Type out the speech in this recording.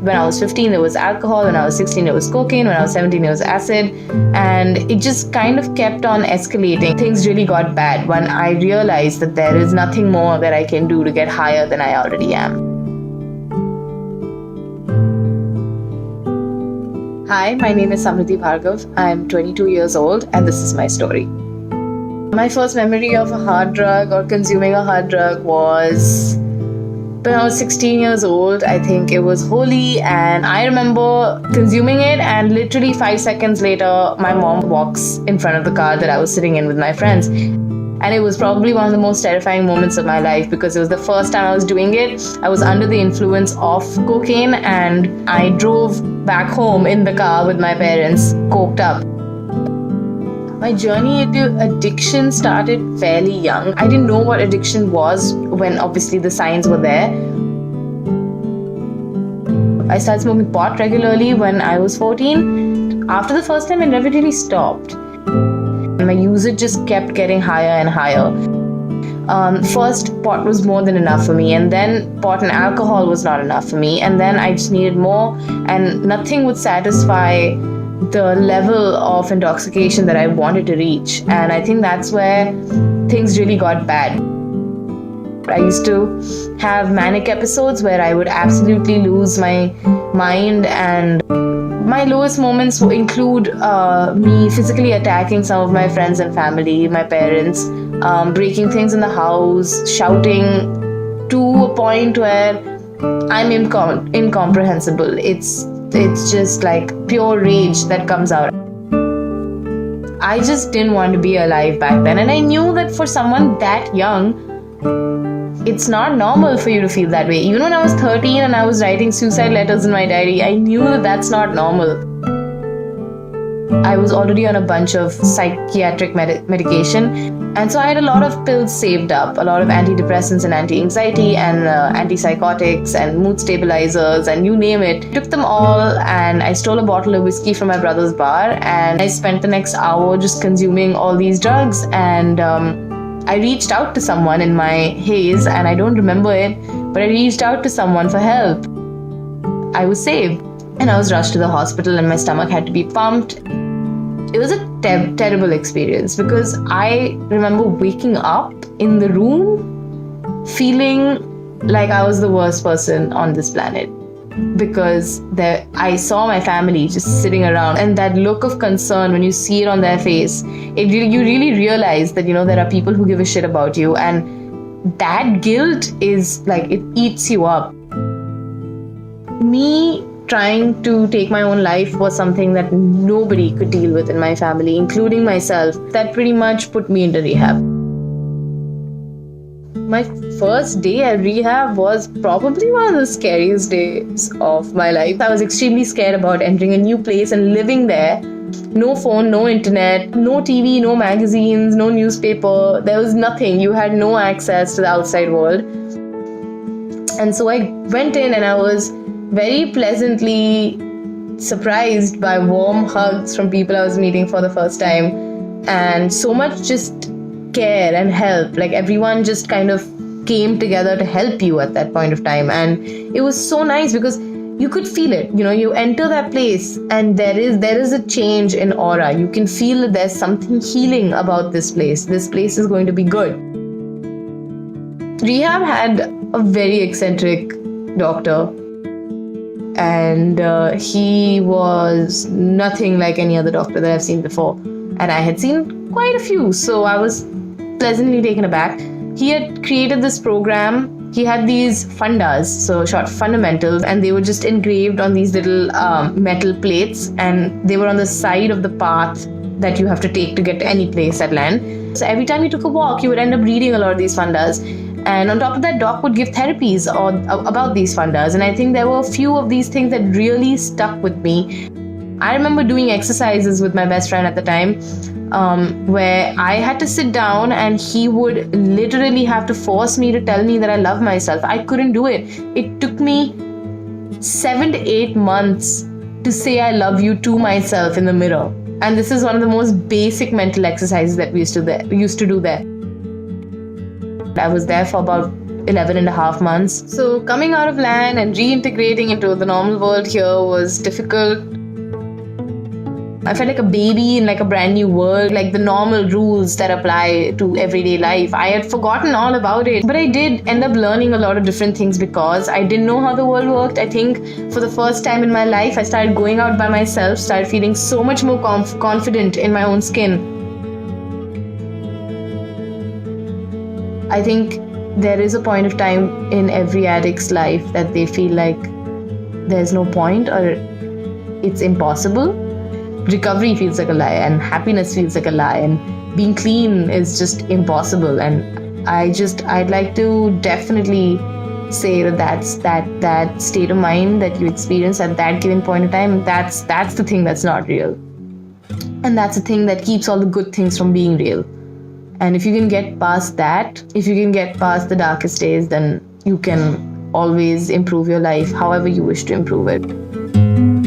When I was 15, there was alcohol. When I was 16, there was cocaine. When I was 17, there was acid. And it just kind of kept on escalating. Things really got bad when I realized that there is nothing more that I can do to get higher than I already am. Hi, my name is Samriddhi Bhargav. I'm 22 years old and this is my story. My first memory of a hard drug or consuming a hard drug was when I was 16 years old. I think it was Holi, and I remember consuming it, and literally 5 seconds later, my mom walks in front of the car that I was sitting in with my friends. And it was probably one of the most terrifying moments of my life because it was the first time I was doing it. I was under the influence of cocaine and I drove back home in the car with my parents, coked up. My journey into addiction started fairly young. I didn't know what addiction was when obviously the signs were there. I started smoking pot regularly when I was 14. After the first time, I never really stopped. My usage just kept getting higher and higher. First, pot was more than enough for me, and then pot and alcohol was not enough for me, and then I just needed more, and nothing would satisfy the level of intoxication that I wanted to reach. And I think that's where things really got bad. I used to have manic episodes where I would absolutely lose my mind, and my lowest moments include me physically attacking some of my friends and family, my parents, breaking things in the house, shouting to a point where I'm incomprehensible. It's just like pure rage that comes out. I just didn't want to be alive back then, and I knew that for someone that young, it's not normal for you to feel that way. Even when I was 13 and I was writing suicide letters in my diary, I knew that that's not normal. I was already on a bunch of psychiatric medication, and so I had a lot of pills saved up, a lot of antidepressants and anti-anxiety and antipsychotics and mood stabilizers and you name it. Took them all, and I stole a bottle of whiskey from my brother's bar, and I spent the next hour just consuming all these drugs. And I reached out to someone in my haze, and I don't remember it, but I reached out to someone for help. I was saved, and I was rushed to the hospital, and my stomach had to be pumped. It was a terrible experience because I remember waking up in the room feeling like I was the worst person on this planet, because I saw my family just sitting around, and that look of concern when you see it on their face, you really realize that there are people who give a shit about you, and that guilt is like, it eats you up. Me trying to take my own life was something that nobody could deal with in my family, including myself. That pretty much put me into rehab. My first day at rehab was probably one of the scariest days of my life. I was extremely scared about entering a new place and living there. No phone, no internet, no TV, no magazines, no newspaper. There was nothing. You had no access to the outside world. And so I went in, and I was very pleasantly surprised by warm hugs from people I was meeting for the first time, and so much just care and help. Like, everyone just kind of came together to help you at that point of time, and it was so nice because you could feel it. You enter that place and there is a change in aura. You can feel that there's something healing about this place. This place is going to be good. Rehab had a very eccentric doctor, and he was nothing like any other doctor that I've seen before. And I had seen quite a few, so I was pleasantly taken aback. He had created this program. He had these fundas, so short fundamentals, and they were just engraved on these little metal plates, and they were on the side of the path that you have to take to get to any place at land. So every time you took a walk, you would end up reading a lot of these fundas. And on top of that, doc would give therapies about these fundas. And I think there were a few of these things that really stuck with me. I remember doing exercises with my best friend at the time, where I had to sit down and he would literally have to force me to tell me that I love myself. I couldn't do it. It took me 7 to 8 months to say I love you to myself in the mirror. And this is one of the most basic mental exercises that we used to do there. I was there for about 11 and a half months. So coming out of LAN and reintegrating into the normal world here was difficult. I felt like a baby in like a brand new world, like the normal rules that apply to everyday life. I had forgotten all about it, but I did end up learning a lot of different things because I didn't know how the world worked. I think for the first time in my life, I started going out by myself, started feeling so much more confident in my own skin. I think there is a point of time in every addict's life that they feel like there's no point or it's impossible. Recovery feels like a lie and happiness feels like a lie and being clean is just impossible. And I'd like to definitely say that state of mind that you experience at that given point in time, that's the thing that's not real. And that's the thing that keeps all the good things from being real. And if you can get past that, if you can get past the darkest days, then you can always improve your life however you wish to improve it.